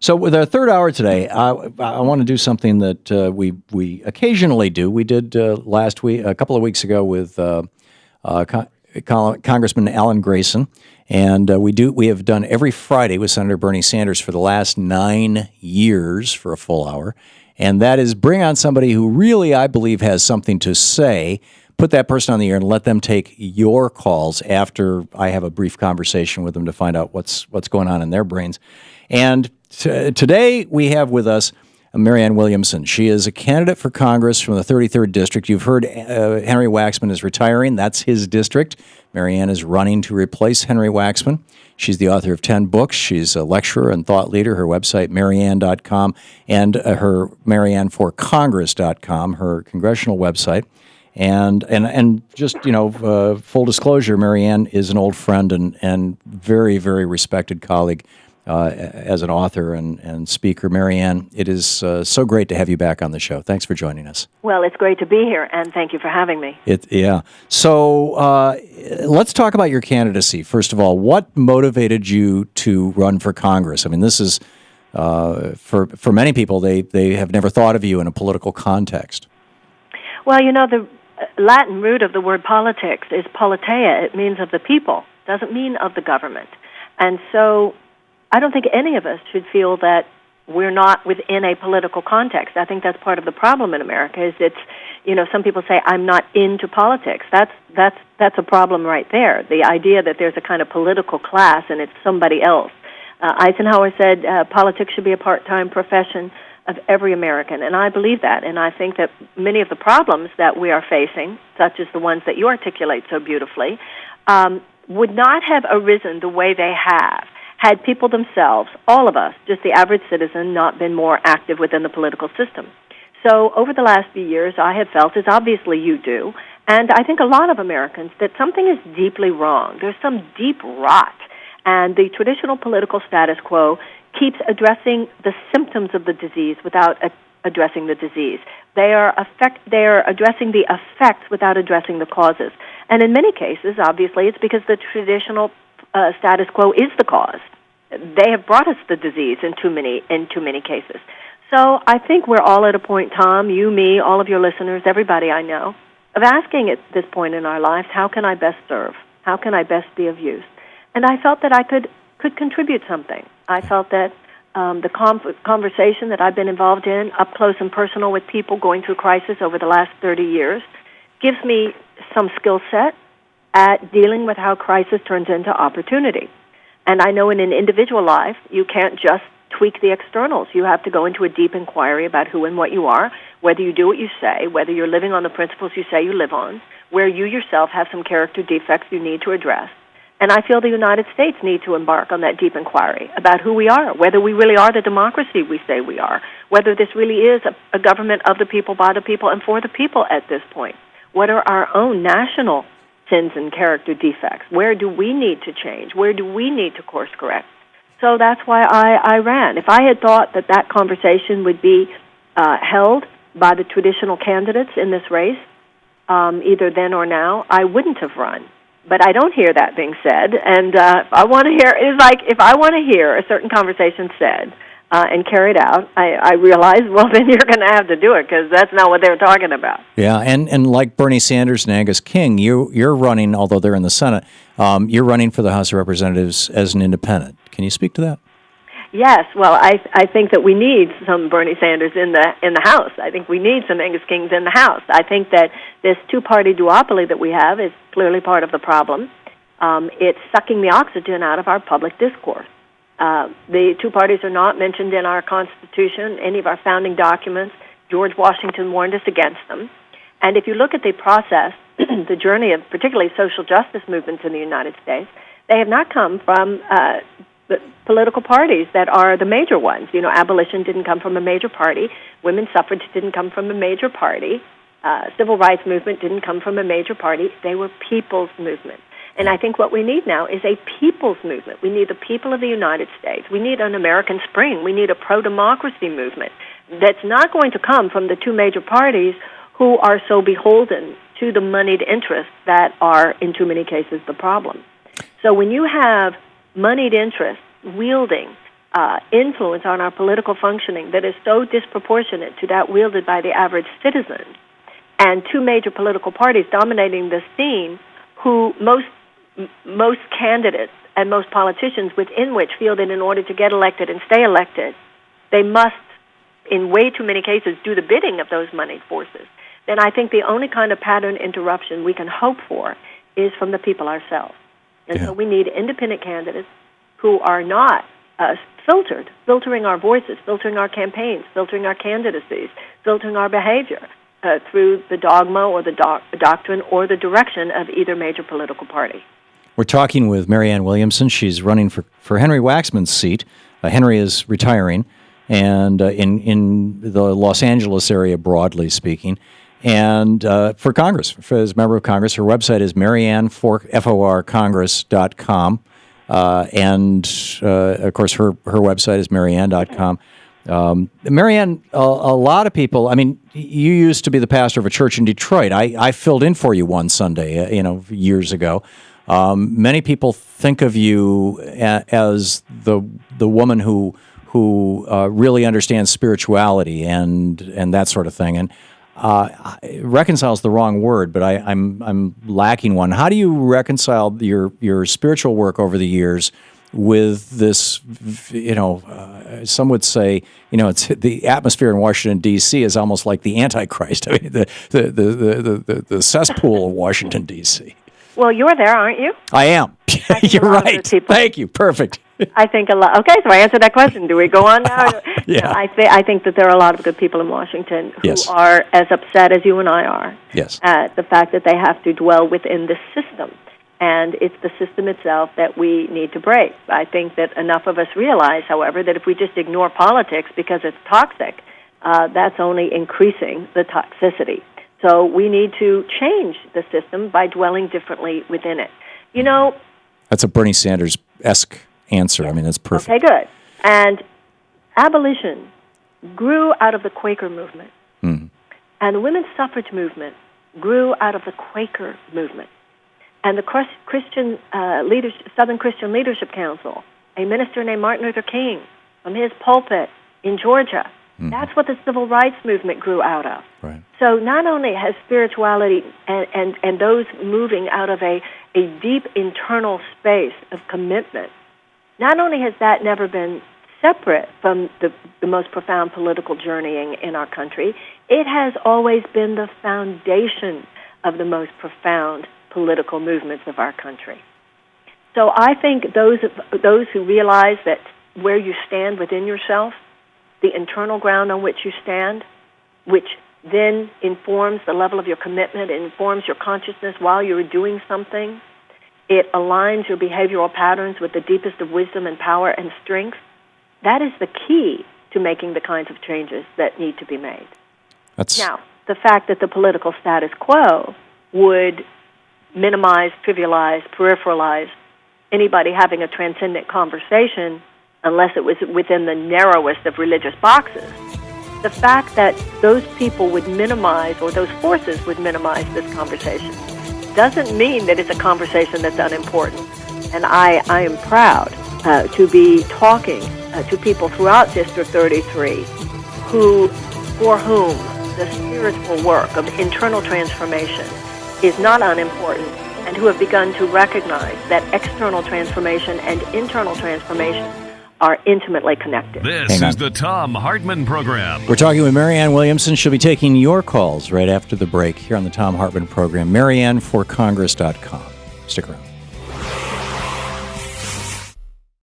So with our third hour today, I want to do something that we occasionally do. We did last week, a couple of weeks ago, with Congressman Alan Grayson, and we have done every Friday with Senator Bernie Sanders for the last 9 years for a full hour, and that is bring on somebody who really, I believe, has something to say. Put that person on the air and let them take your calls after I have a brief conversation with them to find out what's going on in their brains. And today we have with us Marianne Williamson. She is a candidate for Congress from the 33rd District. You've heard Henry Waxman is retiring. That's his district. Marianne is running to replace Henry Waxman. She's the author of 10 books. She's a lecturer and thought leader. Her website, Marianne.com, and her MarianneForCongress.com, her congressional website. And just, full disclosure, Marianne is an old friend and very, very respected colleague as an author and speaker. Marianne, it is so great to have you back on the show. Thanks for joining us. Well, it's great to be here, and thank you for having me. So let's talk about your candidacy. First of all, what motivated you to run for Congress? I mean, this is, for many people, they have never thought of you in a political context. Well, the Latin root of the word politics is politeia. It means of the people. It doesn't mean of the government. And so I don't think any of us should feel that we're not within a political context. I think that's part of the problem in America. Is some people say I'm not into politics. That's a problem right there. The idea that there's a kind of political class and it's somebody else. Eisenhower said politics should be a part-time profession of every American, and I believe that. And I think that many of the problems that we are facing, such as the ones that you articulate so beautifully, would not have arisen the way they have had people themselves, all of us, just the average citizen, not been more active within the political system. So over the last few years, I have felt, as obviously you do, and I think a lot of Americans, that something is deeply wrong. There's some deep rot, and the traditional political status quo keeps addressing the symptoms of the disease without addressing the disease. They are addressing the effects without addressing the causes. And in many cases, obviously, it's because the traditional status quo is the cause. They have brought us the disease in too many cases. So I think we're all at a point, Tom, you, me, all of your listeners, everybody I know, of asking at this point in our lives, how can I best serve? How can I best be of use? And I felt that I could contribute something. I felt that the conversation that I've been involved in, up close and personal with people going through crisis over the last 30 years, gives me some skill set at dealing with how crisis turns into opportunity. And I know in an individual life, you can't just tweak the externals. You have to go into a deep inquiry about who and what you are, whether you do what you say, whether you're living on the principles you say you live on, where you yourself have some character defects you need to address. And I feel the United States need to embark on that deep inquiry about who we are, whether we really are the democracy we say we are, whether this really is a government of the people, by the people, and for the people at this point. What are our own national sins and character defects? Where do we need to change? Where do we need to course correct? So that's why I ran. If I had thought that conversation would be held by the traditional candidates in this race, either then or now, I wouldn't have run. But I don't hear that being said, and if I want to hear a certain conversation said and carried out, I realize, well, then you're going to have to do it because that's not what they're talking about. Yeah, and like Bernie Sanders and Angus King, you're running, although they're in the Senate, you're running for the House of Representatives as an independent. Can you speak to that? Yes, well, I think that we need some Bernie Sanders in the House. I think we need some Angus Kings in the House. I think that this two-party duopoly that we have is clearly part of the problem. It's sucking the oxygen out of our public discourse. The two parties are not mentioned in our Constitution, any of our founding documents. George Washington warned us against them. And if you look at the process, the journey of particularly social justice movements in the United States, they have not come from the political parties that are the major ones. Abolition didn't come from a major party. Women's suffrage didn't come from a major party. Civil rights movement didn't come from a major party. They were people's movements. And I think what we need now is a people's movement. We need the people of the United States. We need an American Spring. We need a pro-democracy movement that's not going to come from the two major parties who are so beholden to the moneyed interests that are, in too many cases, the problem. So when you have moneyed interests wielding influence on our political functioning that is so disproportionate to that wielded by the average citizen, and two major political parties dominating the scene, who most candidates and most politicians within which feel that in order to get elected and stay elected, they must, in way too many cases, do the bidding of those moneyed forces, then I think the only kind of pattern interruption we can hope for is from the people ourselves. And so we need independent candidates who are not filtering our voices, filtering our campaigns, filtering our candidacies, filtering our behavior through the dogma or the doctrine or the direction of either major political party. We're talking with Marianne Williamson. She's running for Henry Waxman's seat. Henry is retiring, and in the Los Angeles area, broadly speaking, and for Congress, as a member of Congress. Her website is marianneforcongress.com, and of course, her website is marianne.com. Marianne, a lot of people, I mean, you used to be the pastor of a church in Detroit. I filled in for you one Sunday, years ago. Many people think of you as the woman who really understands spirituality and that sort of thing. And reconcile's the wrong word, but I'm lacking one. How do you reconcile your spiritual work over the years with this? Some would say, it's the atmosphere in Washington D.C. is almost like the Antichrist. I mean, the cesspool of Washington D.C. Well, you're there, aren't you? I am. You're right. Thank you. Perfect. I think a lot. Okay, so I answered that question. Do we go on now? Yeah. No, I think that there are a lot of good people in Washington who are as upset as you and I are at the fact that they have to dwell within the system. And it's the system itself that we need to break. I think that enough of us realize, however, that if we just ignore politics because it's toxic, that's only increasing the toxicity. So we need to change the system by dwelling differently within it. That's a Bernie Sanders-esque answer. I mean, that's perfect. Okay, good. And abolition grew out of the Quaker movement. Mm. And the women's suffrage movement grew out of the Quaker movement. And the Christian Southern Christian Leadership Council, a minister named Martin Luther King, from his pulpit in Georgia, that's what the civil rights movement grew out of. Right. So not only has spirituality and those moving out of a deep internal space of commitment, not only has that never been separate from the most profound political journeying in our country, it has always been the foundation of the most profound political movements of our country. So I think those who realize that where you stand within yourself, the internal ground on which you stand, which then informs the level of your commitment, it informs your consciousness while you're doing something, it aligns your behavioral patterns with the deepest of wisdom and power and strength, that is the key to making the kinds of changes that need to be made. Now, the fact that the political status quo would minimize, trivialize, peripheralize anybody having a transcendent conversation unless it was within the narrowest of religious boxes, the fact that those people would minimize, or those forces would minimize this conversation, doesn't mean that it's a conversation that's unimportant. And I am proud to be talking to people throughout District 33 for whom the spiritual work of internal transformation is not unimportant, and who have begun to recognize that external transformation and internal transformation are intimately connected. This is the Thom Hartmann Program. We're talking with Marianne Williamson. She'll be taking your calls right after the break here on the Thom Hartmann Program. marianneforcongress.com. Stick around.